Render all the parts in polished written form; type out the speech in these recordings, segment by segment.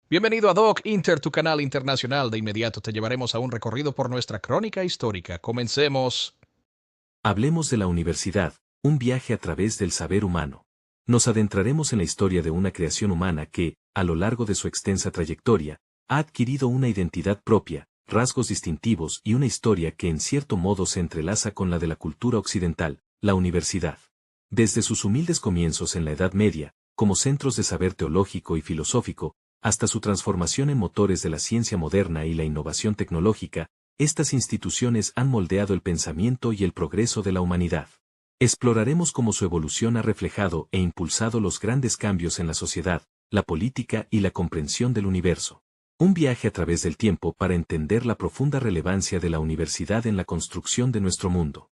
Bienvenido a Doc Inter, tu canal internacional. De inmediato te llevaremos a un recorrido por nuestra crónica histórica. Comencemos. Hablemos de la universidad, un viaje a través del saber humano. Nos adentraremos en la historia de una creación humana que, a lo largo de su extensa trayectoria, ha adquirido una identidad propia, rasgos distintivos y una historia que en cierto modo se entrelaza con la de la cultura occidental, la universidad. Desde sus humildes comienzos en la Edad Media, como centros de saber teológico y filosófico, hasta su transformación en motores de la ciencia moderna y la innovación tecnológica, estas instituciones han moldeado el pensamiento y el progreso de la humanidad. Exploraremos cómo su evolución ha reflejado e impulsado los grandes cambios en la sociedad, la política y la comprensión del universo. Un viaje a través del tiempo para entender la profunda relevancia de la universidad en la construcción de nuestro mundo.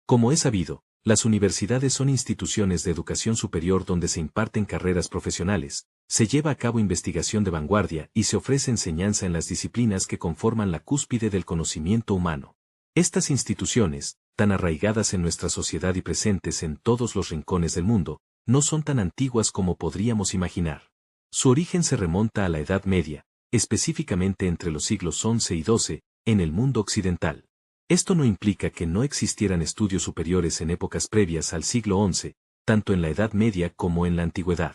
Como es sabido, las universidades son instituciones de educación superior donde se imparten carreras profesionales, se lleva a cabo investigación de vanguardia y se ofrece enseñanza en las disciplinas que conforman la cúspide del conocimiento humano. Estas instituciones, tan arraigadas en nuestra sociedad y presentes en todos los rincones del mundo, no son tan antiguas como podríamos imaginar. Su origen se remonta a la Edad Media, específicamente entre los siglos XI y XII, en el mundo occidental. Esto no implica que no existieran estudios superiores en épocas previas al siglo XI, tanto en la Edad Media como en la Antigüedad.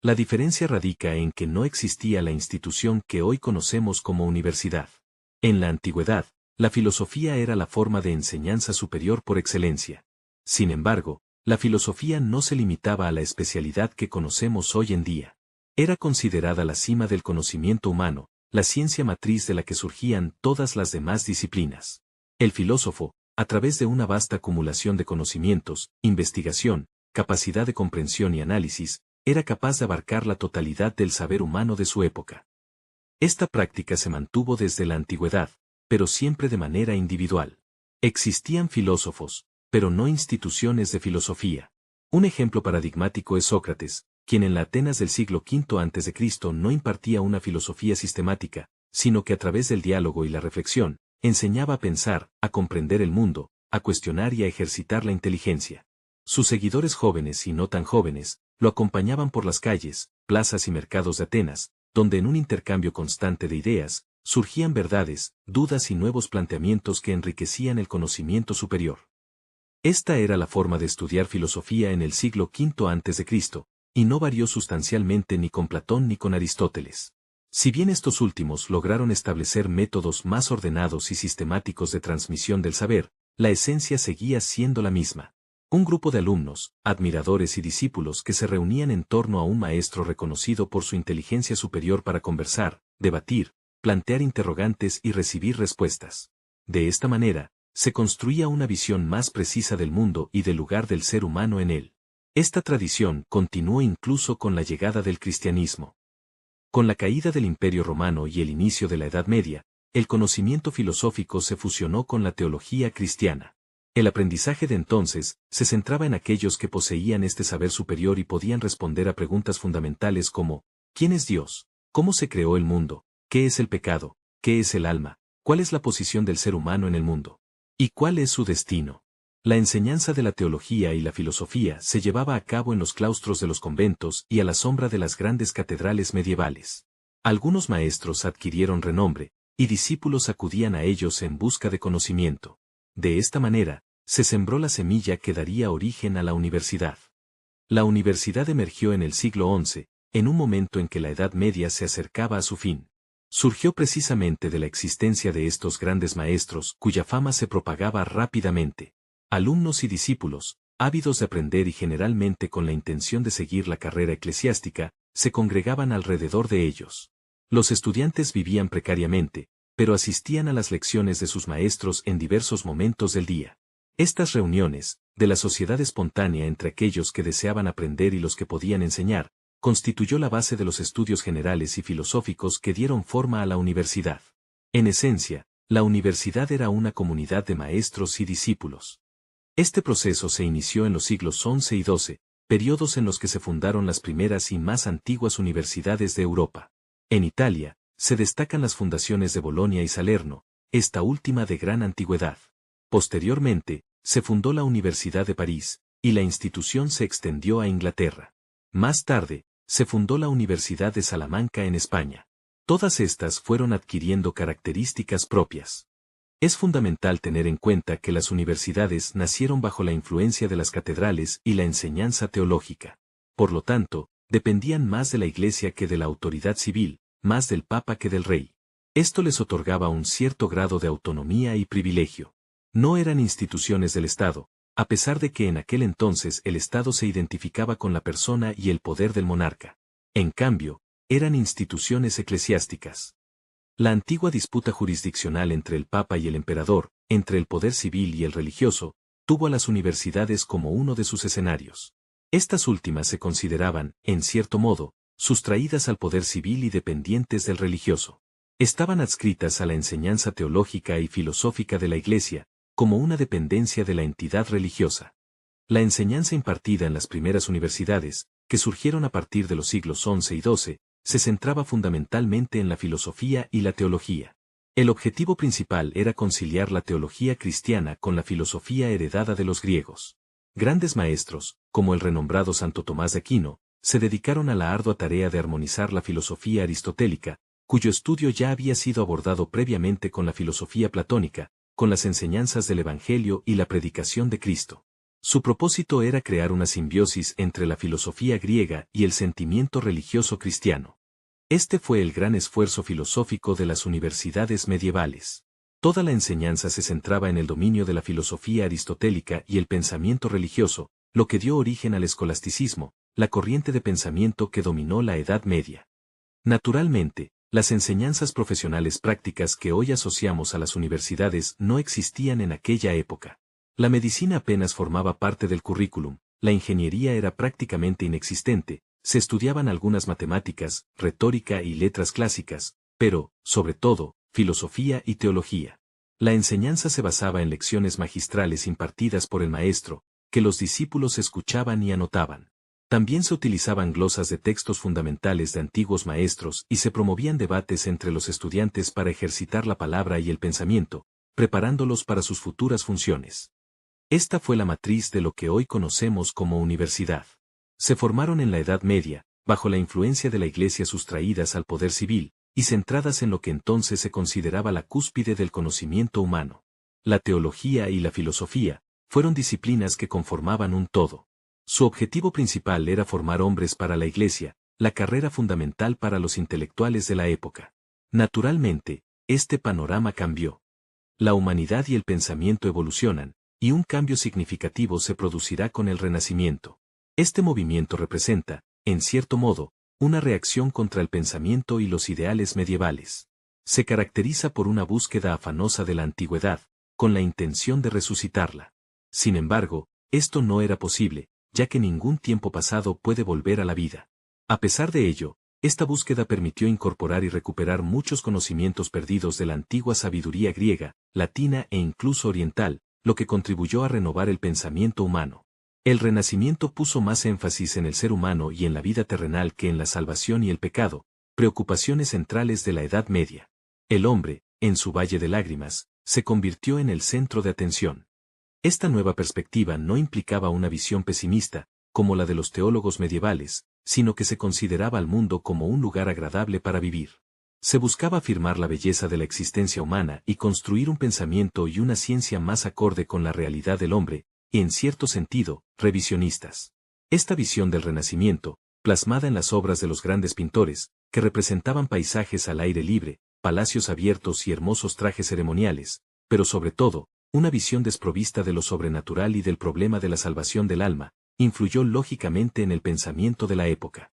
La diferencia radica en que no existía la institución que hoy conocemos como universidad. En la Antigüedad, la filosofía era la forma de enseñanza superior por excelencia. Sin embargo, la filosofía no se limitaba a la especialidad que conocemos hoy en día. Era considerada la cima del conocimiento humano, la ciencia matriz de la que surgían todas las demás disciplinas. El filósofo, a través de una vasta acumulación de conocimientos, investigación, capacidad de comprensión y análisis, era capaz de abarcar la totalidad del saber humano de su época. Esta práctica se mantuvo desde la antigüedad, pero siempre de manera individual. Existían filósofos, pero no instituciones de filosofía. Un ejemplo paradigmático es Sócrates, quien en la Atenas del siglo V a.C. no impartía una filosofía sistemática, sino que a través del diálogo y la reflexión, enseñaba a pensar, a comprender el mundo, a cuestionar y a ejercitar la inteligencia. Sus seguidores jóvenes y no tan jóvenes, lo acompañaban por las calles, plazas y mercados de Atenas, donde en un intercambio constante de ideas, surgían verdades, dudas y nuevos planteamientos que enriquecían el conocimiento superior. Esta era la forma de estudiar filosofía en el siglo V a.C., y no varió sustancialmente ni con Platón ni con Aristóteles. Si bien estos últimos lograron establecer métodos más ordenados y sistemáticos de transmisión del saber, la esencia seguía siendo la misma. Un grupo de alumnos, admiradores y discípulos que se reunían en torno a un maestro reconocido por su inteligencia superior para conversar, debatir, plantear interrogantes y recibir respuestas. De esta manera, se construía una visión más precisa del mundo y del lugar del ser humano en él. Esta tradición continuó incluso con la llegada del cristianismo. Con la caída del Imperio Romano y el inicio de la Edad Media, el conocimiento filosófico se fusionó con la teología cristiana. El aprendizaje de entonces se centraba en aquellos que poseían este saber superior y podían responder a preguntas fundamentales como: ¿quién es Dios? ¿Cómo se creó el mundo? ¿Qué es el pecado? ¿Qué es el alma? ¿Cuál es la posición del ser humano en el mundo? ¿Y cuál es su destino? La enseñanza de la teología y la filosofía se llevaba a cabo en los claustros de los conventos y a la sombra de las grandes catedrales medievales. Algunos maestros adquirieron renombre, y discípulos acudían a ellos en busca de conocimiento. De esta manera, se sembró la semilla que daría origen a la universidad. La universidad emergió en el siglo XI, en un momento en que la Edad Media se acercaba a su fin. Surgió precisamente de la existencia de estos grandes maestros cuya fama se propagaba rápidamente. Alumnos y discípulos, ávidos de aprender y generalmente con la intención de seguir la carrera eclesiástica, se congregaban alrededor de ellos. Los estudiantes vivían precariamente, pero asistían a las lecciones de sus maestros en diversos momentos del día. Estas reuniones, de la sociedad espontánea entre aquellos que deseaban aprender y los que podían enseñar, constituyó la base de los estudios generales y filosóficos que dieron forma a la universidad. En esencia, la universidad era una comunidad de maestros y discípulos. Este proceso se inició en los siglos XI y XII, periodos en los que se fundaron las primeras y más antiguas universidades de Europa. En Italia, se destacan las fundaciones de Bolonia y Salerno, esta última de gran antigüedad. Posteriormente, se fundó la Universidad de París, y la institución se extendió a Inglaterra. Más tarde, se fundó la Universidad de Salamanca en España. Todas estas fueron adquiriendo características propias. Es fundamental tener en cuenta que las universidades nacieron bajo la influencia de las catedrales y la enseñanza teológica. Por lo tanto, dependían más de la Iglesia que de la autoridad civil, más del Papa que del Rey. Esto les otorgaba un cierto grado de autonomía y privilegio. No eran instituciones del Estado, a pesar de que en aquel entonces el Estado se identificaba con la persona y el poder del monarca. En cambio, eran instituciones eclesiásticas. La antigua disputa jurisdiccional entre el Papa y el Emperador, entre el poder civil y el religioso, tuvo a las universidades como uno de sus escenarios. Estas últimas se consideraban, en cierto modo, sustraídas al poder civil y dependientes del religioso. Estaban adscritas a la enseñanza teológica y filosófica de la Iglesia, como una dependencia de la entidad religiosa. La enseñanza impartida en las primeras universidades, que surgieron a partir de los siglos XI y XII, se centraba fundamentalmente en la filosofía y la teología. El objetivo principal era conciliar la teología cristiana con la filosofía heredada de los griegos. Grandes maestros, como el renombrado Santo Tomás de Aquino, se dedicaron a la ardua tarea de armonizar la filosofía aristotélica, cuyo estudio ya había sido abordado previamente con la filosofía platónica, con las enseñanzas del Evangelio y la predicación de Cristo. Su propósito era crear una simbiosis entre la filosofía griega y el sentimiento religioso cristiano. Este fue el gran esfuerzo filosófico de las universidades medievales. Toda la enseñanza se centraba en el dominio de la filosofía aristotélica y el pensamiento religioso, lo que dio origen al escolasticismo, la corriente de pensamiento que dominó la Edad Media. Naturalmente, las enseñanzas profesionales prácticas que hoy asociamos a las universidades no existían en aquella época. La medicina apenas formaba parte del currículum, la ingeniería era prácticamente inexistente, se estudiaban algunas matemáticas, retórica y letras clásicas, pero, sobre todo, filosofía y teología. La enseñanza se basaba en lecciones magistrales impartidas por el maestro, que los discípulos escuchaban y anotaban. También se utilizaban glosas de textos fundamentales de antiguos maestros y se promovían debates entre los estudiantes para ejercitar la palabra y el pensamiento, preparándolos para sus futuras funciones. Esta fue la matriz de lo que hoy conocemos como universidad. Se formaron en la Edad Media, bajo la influencia de la Iglesia sustraídas al poder civil, y centradas en lo que entonces se consideraba la cúspide del conocimiento humano. La teología y la filosofía fueron disciplinas que conformaban un todo. Su objetivo principal era formar hombres para la Iglesia, la carrera fundamental para los intelectuales de la época. Naturalmente, este panorama cambió. La humanidad y el pensamiento evolucionan, y un cambio significativo se producirá con el Renacimiento. Este movimiento representa, en cierto modo, una reacción contra el pensamiento y los ideales medievales. Se caracteriza por una búsqueda afanosa de la antigüedad, con la intención de resucitarla. Sin embargo, esto no era posible, ya que ningún tiempo pasado puede volver a la vida. A pesar de ello, esta búsqueda permitió incorporar y recuperar muchos conocimientos perdidos de la antigua sabiduría griega, latina e incluso oriental, lo que contribuyó a renovar el pensamiento humano. El Renacimiento puso más énfasis en el ser humano y en la vida terrenal que en la salvación y el pecado, preocupaciones centrales de la Edad Media. El hombre, en su valle de lágrimas, se convirtió en el centro de atención. Esta nueva perspectiva no implicaba una visión pesimista, como la de los teólogos medievales, sino que se consideraba al mundo como un lugar agradable para vivir. Se buscaba afirmar la belleza de la existencia humana y construir un pensamiento y una ciencia más acorde con la realidad del hombre, y en cierto sentido, revisionistas. Esta visión del Renacimiento, plasmada en las obras de los grandes pintores, que representaban paisajes al aire libre, palacios abiertos y hermosos trajes ceremoniales, pero sobre todo, una visión desprovista de lo sobrenatural y del problema de la salvación del alma, influyó lógicamente en el pensamiento de la época.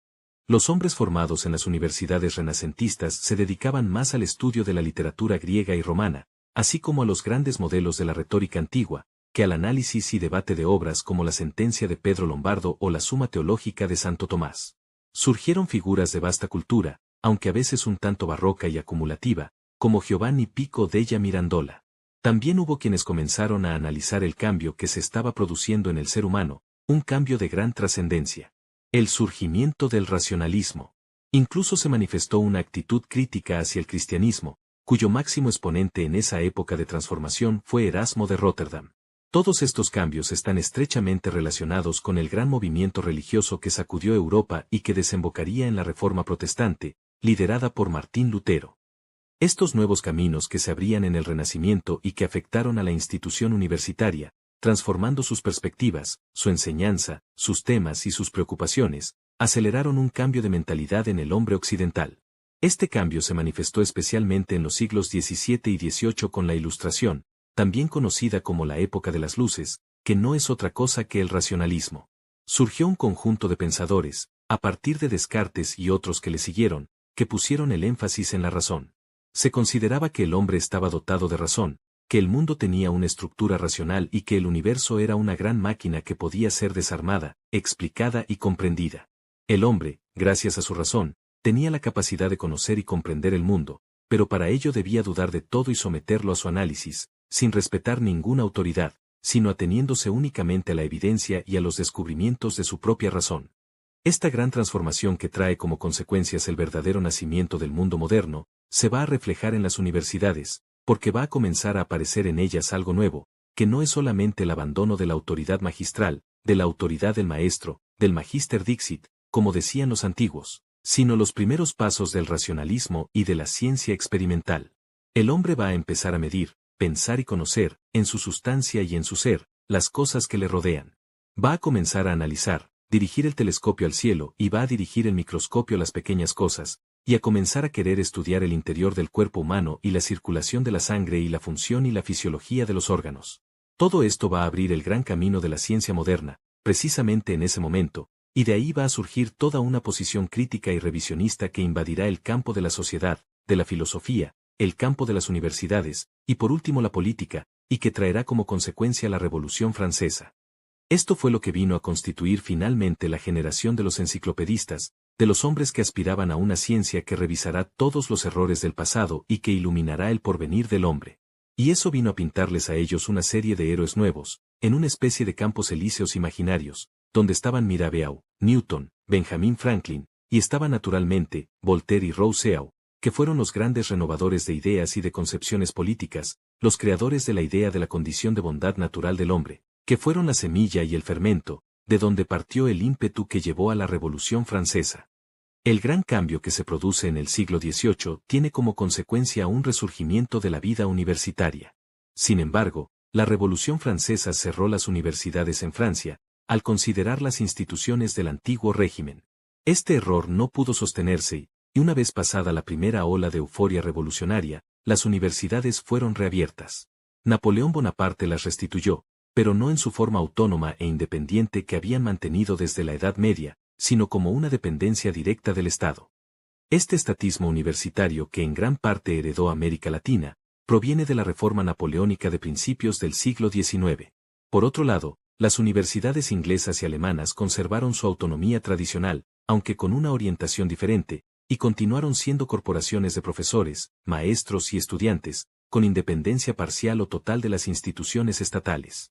Los hombres formados en las universidades renacentistas se dedicaban más al estudio de la literatura griega y romana, así como a los grandes modelos de la retórica antigua, que al análisis y debate de obras como la Sentencia de Pedro Lombardo o la Suma Teológica de Santo Tomás. Surgieron figuras de vasta cultura, aunque a veces un tanto barroca y acumulativa, como Giovanni Pico della Mirandola. También hubo quienes comenzaron a analizar el cambio que se estaba produciendo en el ser humano, un cambio de gran trascendencia. El surgimiento del racionalismo. Incluso se manifestó una actitud crítica hacia el cristianismo, cuyo máximo exponente en esa época de transformación fue Erasmo de Róterdam. Todos estos cambios están estrechamente relacionados con el gran movimiento religioso que sacudió Europa y que desembocaría en la Reforma protestante, liderada por Martín Lutero. Estos nuevos caminos que se abrían en el Renacimiento y que afectaron a la institución universitaria, transformando sus perspectivas, su enseñanza, sus temas y sus preocupaciones, aceleraron un cambio de mentalidad en el hombre occidental. Este cambio se manifestó especialmente en los siglos XVII y XVIII con la Ilustración, también conocida como la época de las luces, que no es otra cosa que el racionalismo. Surgió un conjunto de pensadores, a partir de Descartes y otros que le siguieron, que pusieron el énfasis en la razón. Se consideraba que el hombre estaba dotado de razón, que el mundo tenía una estructura racional y que el universo era una gran máquina que podía ser desarmada, explicada y comprendida. El hombre, gracias a su razón, tenía la capacidad de conocer y comprender el mundo, pero para ello debía dudar de todo y someterlo a su análisis, sin respetar ninguna autoridad, sino ateniéndose únicamente a la evidencia y a los descubrimientos de su propia razón. Esta gran transformación que trae como consecuencias el verdadero nacimiento del mundo moderno, se va a reflejar en las universidades, porque va a comenzar a aparecer en ellas algo nuevo, que no es solamente el abandono de la autoridad magistral, de la autoridad del maestro, del magister dixit, como decían los antiguos, sino los primeros pasos del racionalismo y de la ciencia experimental. El hombre va a empezar a medir, pensar y conocer, en su sustancia y en su ser, las cosas que le rodean. Va a comenzar a analizar, dirigir el telescopio al cielo y va a dirigir el microscopio a las pequeñas cosas, y a comenzar a querer estudiar el interior del cuerpo humano y la circulación de la sangre y la función y la fisiología de los órganos. Todo esto va a abrir el gran camino de la ciencia moderna, precisamente en ese momento, y de ahí va a surgir toda una posición crítica y revisionista que invadirá el campo de la sociedad, de la filosofía, el campo de las universidades, y por último la política, y que traerá como consecuencia la Revolución Francesa. Esto fue lo que vino a constituir finalmente la generación de los enciclopedistas, de los hombres que aspiraban a una ciencia que revisará todos los errores del pasado y que iluminará el porvenir del hombre. Y eso vino a pintarles a ellos una serie de héroes nuevos, en una especie de campos elíseos imaginarios, donde estaban Mirabeau, Newton, Benjamin Franklin, y estaban naturalmente, Voltaire y Rousseau, que fueron los grandes renovadores de ideas y de concepciones políticas, los creadores de la idea de la condición de bondad natural del hombre, que fueron la semilla y el fermento, de donde partió el ímpetu que llevó a la Revolución Francesa. El gran cambio que se produce en el siglo XVIII tiene como consecuencia un resurgimiento de la vida universitaria. Sin embargo, la Revolución Francesa cerró las universidades en Francia, al considerar las instituciones del antiguo régimen. Este error no pudo sostenerse y una vez pasada la primera ola de euforia revolucionaria, las universidades fueron reabiertas. Napoleón Bonaparte las restituyó, pero no en su forma autónoma e independiente que habían mantenido desde la Edad Media, sino como una dependencia directa del Estado. Este estatismo universitario que en gran parte heredó América Latina, proviene de la reforma napoleónica de principios del siglo XIX. Por otro lado, las universidades inglesas y alemanas conservaron su autonomía tradicional, aunque con una orientación diferente, y continuaron siendo corporaciones de profesores, maestros y estudiantes, con independencia parcial o total de las instituciones estatales.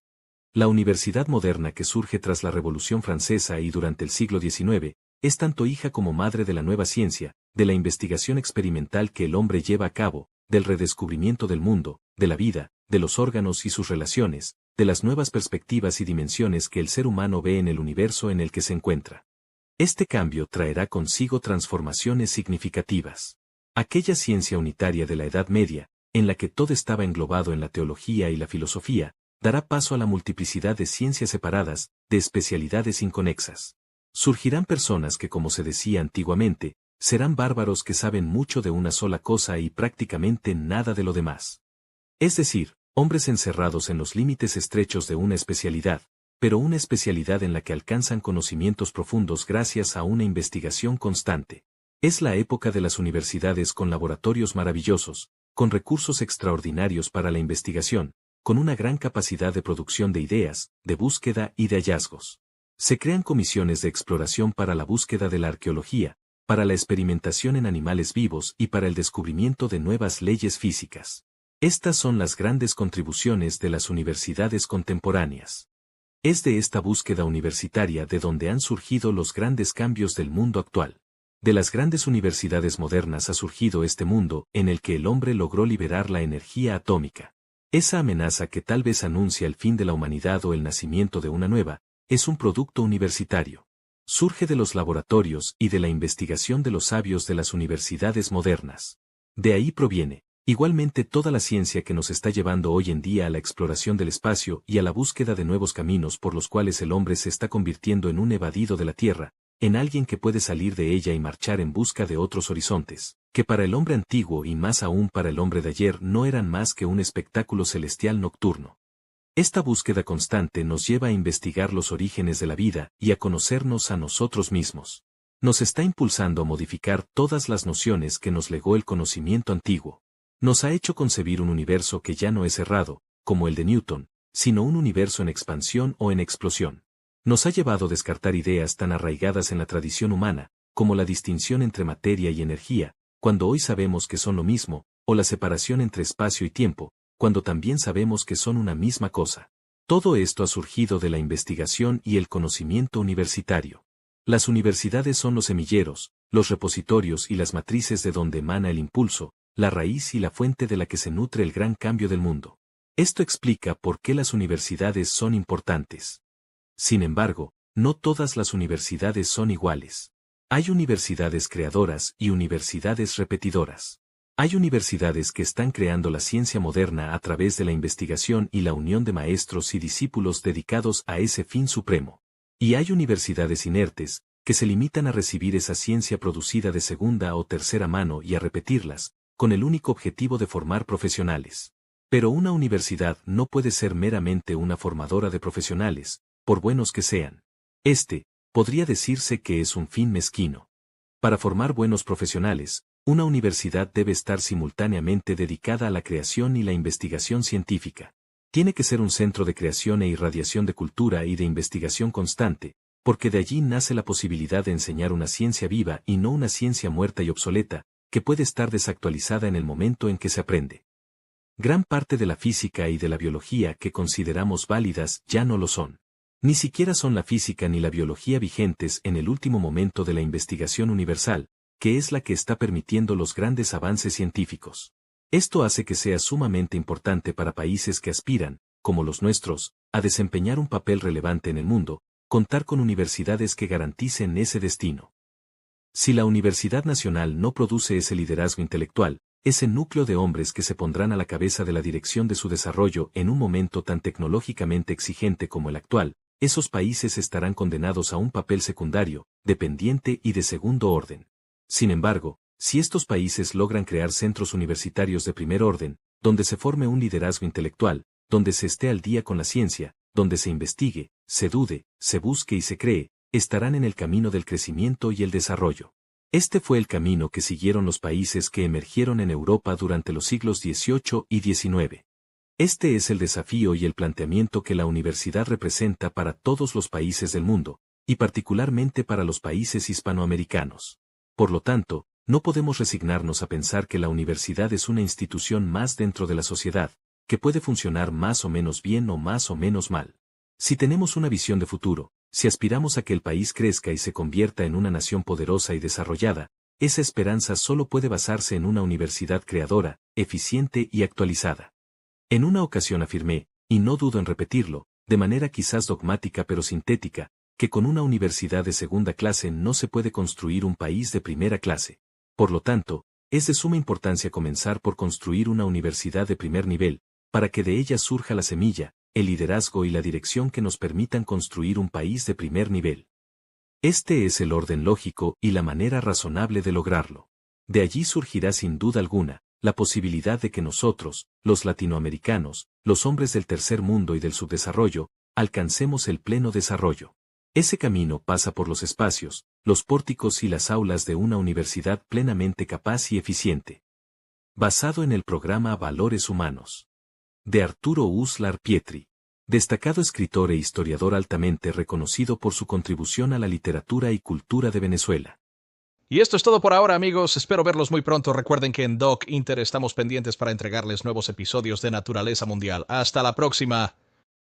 La universidad moderna que surge tras la Revolución Francesa y durante el siglo XIX, es tanto hija como madre de la nueva ciencia, de la investigación experimental que el hombre lleva a cabo, del redescubrimiento del mundo, de la vida, de los órganos y sus relaciones, de las nuevas perspectivas y dimensiones que el ser humano ve en el universo en el que se encuentra. Este cambio traerá consigo transformaciones significativas. Aquella ciencia unitaria de la Edad Media, en la que todo estaba englobado en la teología y la filosofía, dará paso a la multiplicidad de ciencias separadas, de especialidades inconexas. Surgirán personas que, como se decía antiguamente, serán bárbaros que saben mucho de una sola cosa y prácticamente nada de lo demás. Es decir, hombres encerrados en los límites estrechos de una especialidad, pero una especialidad en la que alcanzan conocimientos profundos gracias a una investigación constante. Es la época de las universidades con laboratorios maravillosos, con recursos extraordinarios para la investigación, con una gran capacidad de producción de ideas, de búsqueda y de hallazgos. Se crean comisiones de exploración para la búsqueda de la arqueología, para la experimentación en animales vivos y para el descubrimiento de nuevas leyes físicas. Estas son las grandes contribuciones de las universidades contemporáneas. Es de esta búsqueda universitaria de donde han surgido los grandes cambios del mundo actual. De las grandes universidades modernas ha surgido este mundo en el que el hombre logró liberar la energía atómica. Esa amenaza que tal vez anuncia el fin de la humanidad o el nacimiento de una nueva, es un producto universitario. surge de los laboratorios y de la investigación de los sabios de las universidades modernas. De ahí proviene, igualmente, toda la ciencia que nos está llevando hoy en día a la exploración del espacio y a la búsqueda de nuevos caminos por los cuales el hombre se está convirtiendo en un evadido de la Tierra, en alguien que puede salir de ella y marchar en busca de otros horizontes, que para el hombre antiguo y más aún para el hombre de ayer no eran más que un espectáculo celestial nocturno. Esta búsqueda constante nos lleva a investigar los orígenes de la vida y a conocernos a nosotros mismos. Nos está impulsando a modificar todas las nociones que nos legó el conocimiento antiguo. Nos ha hecho concebir un universo que ya no es cerrado, como el de Newton, sino un universo en expansión o en explosión. Nos ha llevado a descartar ideas tan arraigadas en la tradición humana, como la distinción entre materia y energía, cuando hoy sabemos que son lo mismo, o la separación entre espacio y tiempo, cuando también sabemos que son una misma cosa. Todo esto ha surgido de la investigación y el conocimiento universitario. Las universidades son los semilleros, los repositorios y las matrices de donde emana el impulso, la raíz y la fuente de la que se nutre el gran cambio del mundo. Esto explica por qué las universidades son importantes. Sin embargo, no todas las universidades son iguales. Hay universidades creadoras y universidades repetidoras. Hay universidades que están creando la ciencia moderna a través de la investigación y la unión de maestros y discípulos dedicados a ese fin supremo. Y hay universidades inertes, que se limitan a recibir esa ciencia producida de segunda o tercera mano y a repetirlas, con el único objetivo de formar profesionales. Pero una universidad no puede ser meramente una formadora de profesionales, por buenos que sean. Podría decirse que es un fin mezquino. Para formar buenos profesionales, una universidad debe estar simultáneamente dedicada a la creación y la investigación científica. Tiene que ser un centro de creación e irradiación de cultura y de investigación constante, porque de allí nace la posibilidad de enseñar una ciencia viva y no una ciencia muerta y obsoleta, que puede estar desactualizada en el momento en que se aprende. Gran parte de la física y de la biología que consideramos válidas ya no lo son. Ni siquiera son la física ni la biología vigentes en el último momento de la investigación universal, que es la que está permitiendo los grandes avances científicos. Esto hace que sea sumamente importante para países que aspiran, como los nuestros, a desempeñar un papel relevante en el mundo, contar con universidades que garanticen ese destino. Si la Universidad Nacional no produce ese liderazgo intelectual, ese núcleo de hombres que se pondrán a la cabeza de la dirección de su desarrollo en un momento tan tecnológicamente exigente como el actual, esos países estarán condenados a un papel secundario, dependiente y de segundo orden. Sin embargo, si estos países logran crear centros universitarios de primer orden, donde se forme un liderazgo intelectual, donde se esté al día con la ciencia, donde se investigue, se dude, se busque y se cree, estarán en el camino del crecimiento y el desarrollo. Este fue el camino que siguieron los países que emergieron en Europa durante los siglos XVIII y XIX. Este es el desafío y el planteamiento que la universidad representa para todos los países del mundo, y particularmente para los países hispanoamericanos. Por lo tanto, no podemos resignarnos a pensar que la universidad es una institución más dentro de la sociedad, que puede funcionar más o menos bien o más o menos mal. Si tenemos una visión de futuro, si aspiramos a que el país crezca y se convierta en una nación poderosa y desarrollada, esa esperanza solo puede basarse en una universidad creadora, eficiente y actualizada. En una ocasión afirmé, y no dudo en repetirlo, de manera quizás dogmática pero sintética, que con una universidad de segunda clase no se puede construir un país de primera clase. Por lo tanto, es de suma importancia comenzar por construir una universidad de primer nivel, para que de ella surja la semilla, el liderazgo y la dirección que nos permitan construir un país de primer nivel. Este es el orden lógico y la manera razonable de lograrlo. De allí surgirá sin duda alguna, la posibilidad de que nosotros, los latinoamericanos, los hombres del tercer mundo y del subdesarrollo, alcancemos el pleno desarrollo. Ese camino pasa por los espacios, los pórticos y las aulas de una universidad plenamente capaz y eficiente. Basado en el programa Valores Humanos. De Arturo Uslar Pietri. Destacado escritor e historiador altamente reconocido por su contribución a la literatura y cultura de Venezuela. Y esto es todo por ahora, amigos. Espero verlos muy pronto. Recuerden que en Doc Inter estamos pendientes para entregarles nuevos episodios de Naturaleza Mundial. Hasta la próxima.